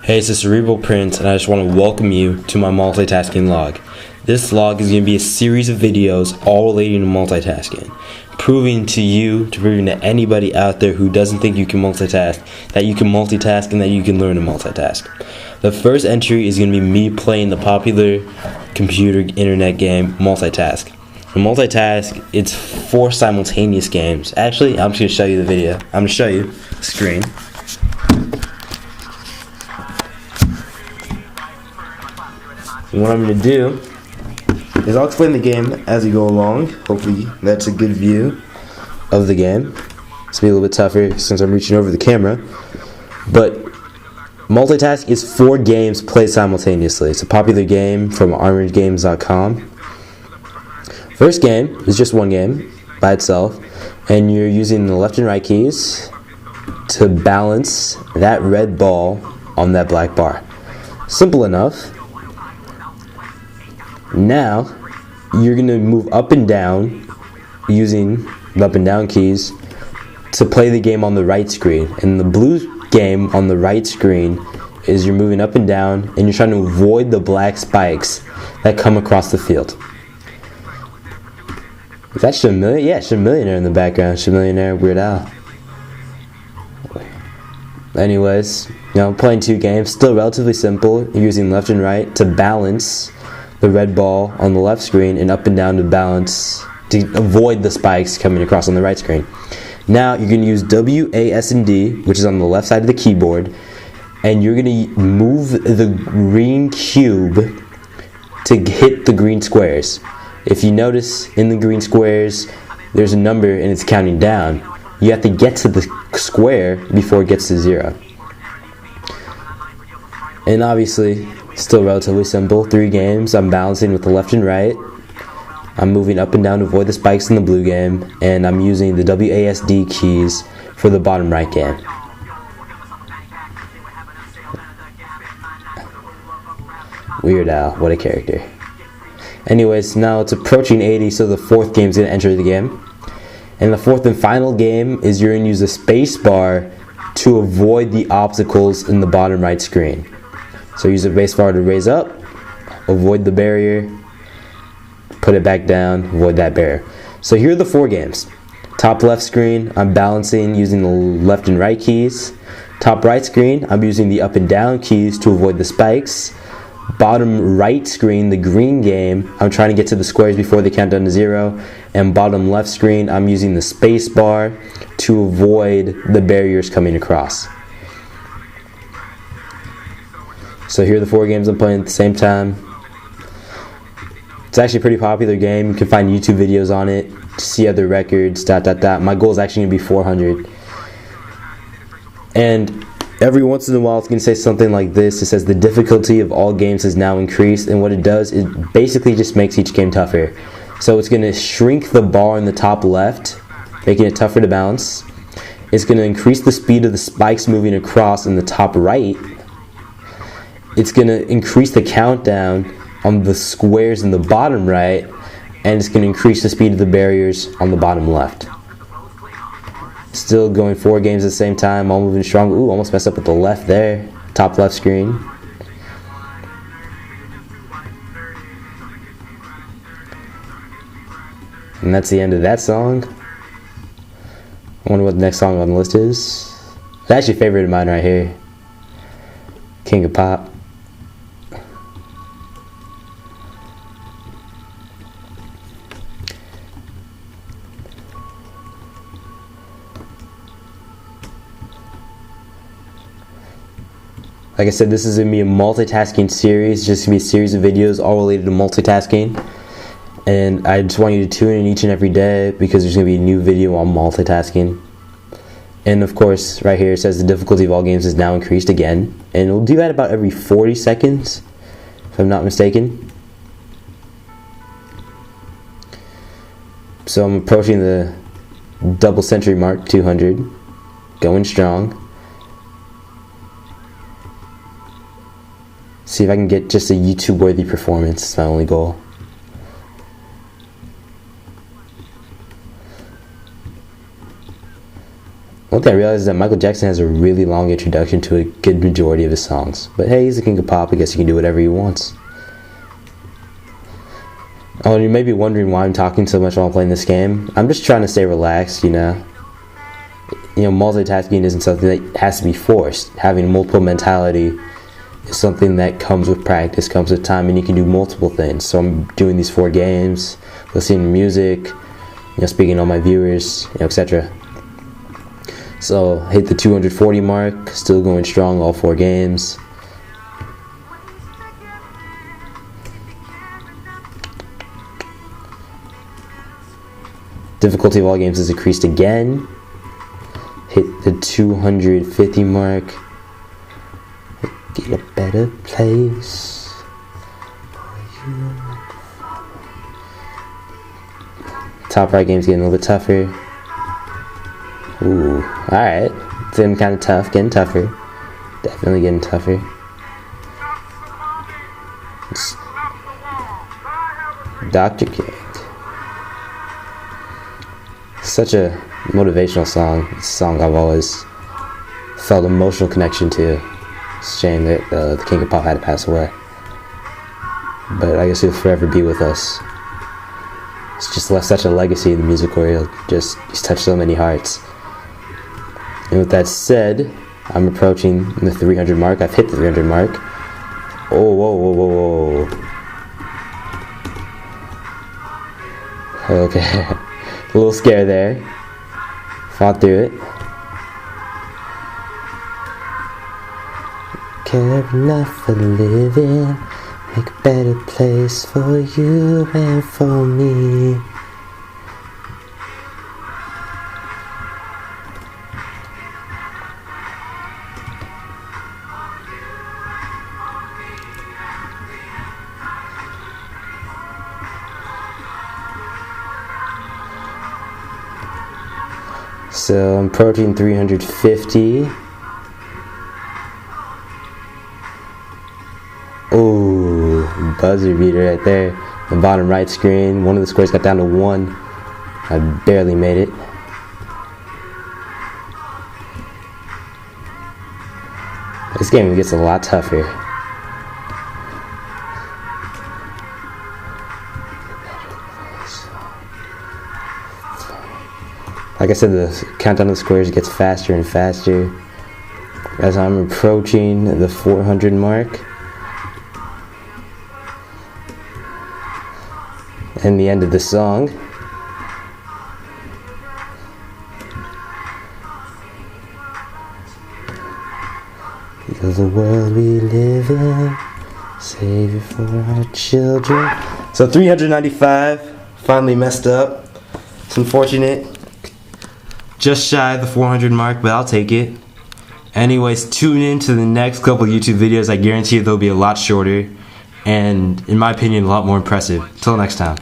Hey, it's the Cerebral Prince, and I just want to welcome you to my multitasking log. This log is going to be a series of videos all relating to multitasking, proving to anybody out there who doesn't think you can multitask, that you can multitask and that you can learn to multitask. The first entry is going to be me playing the popular computer internet game Multitask. For Multitask, it's 4 simultaneous games. Actually, I'm just going to show you the video. I'm going to show you the screen. And what I'm going to do is I'll explain the game as we go along. Hopefully that's a good view of the game. It's going to be a little bit tougher since I'm reaching over the camera. But Multitask is 4 games played simultaneously. It's a popular game from armoredgames.com. First game is just one game by itself, and you're using the left and right keys to balance that red ball on that black bar. Simple enough. Now, you're going to move up and down using the up and down keys to play the game on the right screen. And the blue game on the right screen is you're moving up and down and you're trying to avoid the black spikes that come across the field. Is that Chameleon? Yeah, Chameleonaire in the background. Chameleonaire, Weird Al. Anyways, playing 2 games, still relatively simple. You're using left and right to balance the red ball on the left screen and up and down to avoid the spikes coming across on the right screen. Now you're going to use W, A, S, and D, which is on the left side of the keyboard, and you're going to move the green cube to hit the green squares. If you notice in the green squares there's a number and it's counting down, you have to get to the square before it gets to 0. And obviously, still relatively simple. 3 games. I'm balancing with the left and right. I'm moving up and down to avoid the spikes in the blue game. And I'm using the WASD keys for the bottom right game. Weird Al, what a character. Anyways, now it's approaching 80, so the 4th game is going to enter the game. And the 4th and final game is you're going to use the space bar to avoid the obstacles in the bottom right screen. So use the space bar to raise up, avoid the barrier, put it back down, avoid that barrier. So here are the 4 games. Top left screen, I'm balancing using the left and right keys. Top right screen, I'm using the up and down keys to avoid the spikes. Bottom right screen, the green game, I'm trying to get to the squares before they count down to 0. And bottom left screen, I'm using the space bar to avoid the barriers coming across. So here are the 4 games I'm playing at the same time. It's actually a pretty popular game. You can find YouTube videos on it, see other records, ... My goal is actually going to be 400. And every once in a while it's going to say something like this. It says the difficulty of all games has now increased, and what it does is basically just makes each game tougher. So it's going to shrink the bar in the top left, making it tougher to balance. It's going to increase the speed of the spikes moving across in the top right. It's going to increase the countdown on the squares in the bottom right, and it's going to increase the speed of the barriers on the bottom left. Still going 4 games at the same time, all moving strong. Ooh, almost messed up with the left there. Top left screen. And that's the end of that song. I wonder what the next song on the list is. It's actually a favorite of mine right here. King of Pop. Like I said, this is going to be a multitasking series, just going to be a series of videos all related to multitasking. And I just want you to tune in each and every day because there's going to be a new video on multitasking. And of course, right here it says the difficulty of all games is now increased again. And we'll do that about every 40 seconds, if I'm not mistaken. So I'm approaching the double century mark, 200. Going strong. See if I can get just a YouTube-worthy performance. It's my only goal. Well, One thing I realized is that Michael Jackson has a really long introduction to a good majority of his songs. But hey, he's the king of pop. I guess he can do whatever he wants. Oh, and you may be wondering why I'm talking so much while I'm playing this game. I'm just trying to stay relaxed, you know. Multitasking isn't something that has to be forced. Having a multiple mentality is something that comes with practice, comes with time, and you can do multiple things. So I'm doing these 4 games, listening to music, speaking to all my viewers, etc. So hit the 240 mark, still going strong all 4 games. Difficulty of all games is increased again. Hit the 250 mark. Get a better place. Top right game's getting a little bit tougher. Ooh, alright. It's getting kind of tough, getting tougher. Definitely getting tougher. It's Dr. King. Such a motivational song. It's a song I've always felt emotional connection to. It's a shame that the King of Pop had to pass away, but I guess he'll forever be with us. It's just left such a legacy in the music world. He's touched so many hearts. And with that said, I'm approaching the 300 mark. I've hit the 300 mark. Oh, whoa, whoa, whoa, whoa. Okay. A little scare there. Fought through it. Care enough for living, make a better place for you and for me. So I'm approaching 350. Oh, buzzer beater right there. The bottom right screen. One of the scores got down to 1. I barely made it. This game gets a lot tougher. Like I said, the countdown of the squares gets faster and faster as I'm approaching the 400 mark. And the end of the song. You're the world we live in, Savior for our children. So 395, finally messed up. It's unfortunate. Just shy of the 400 mark, but I'll take it. Anyways, tune in to the next couple YouTube videos. I guarantee they'll be a lot shorter and, in my opinion, a lot more impressive. Till next time.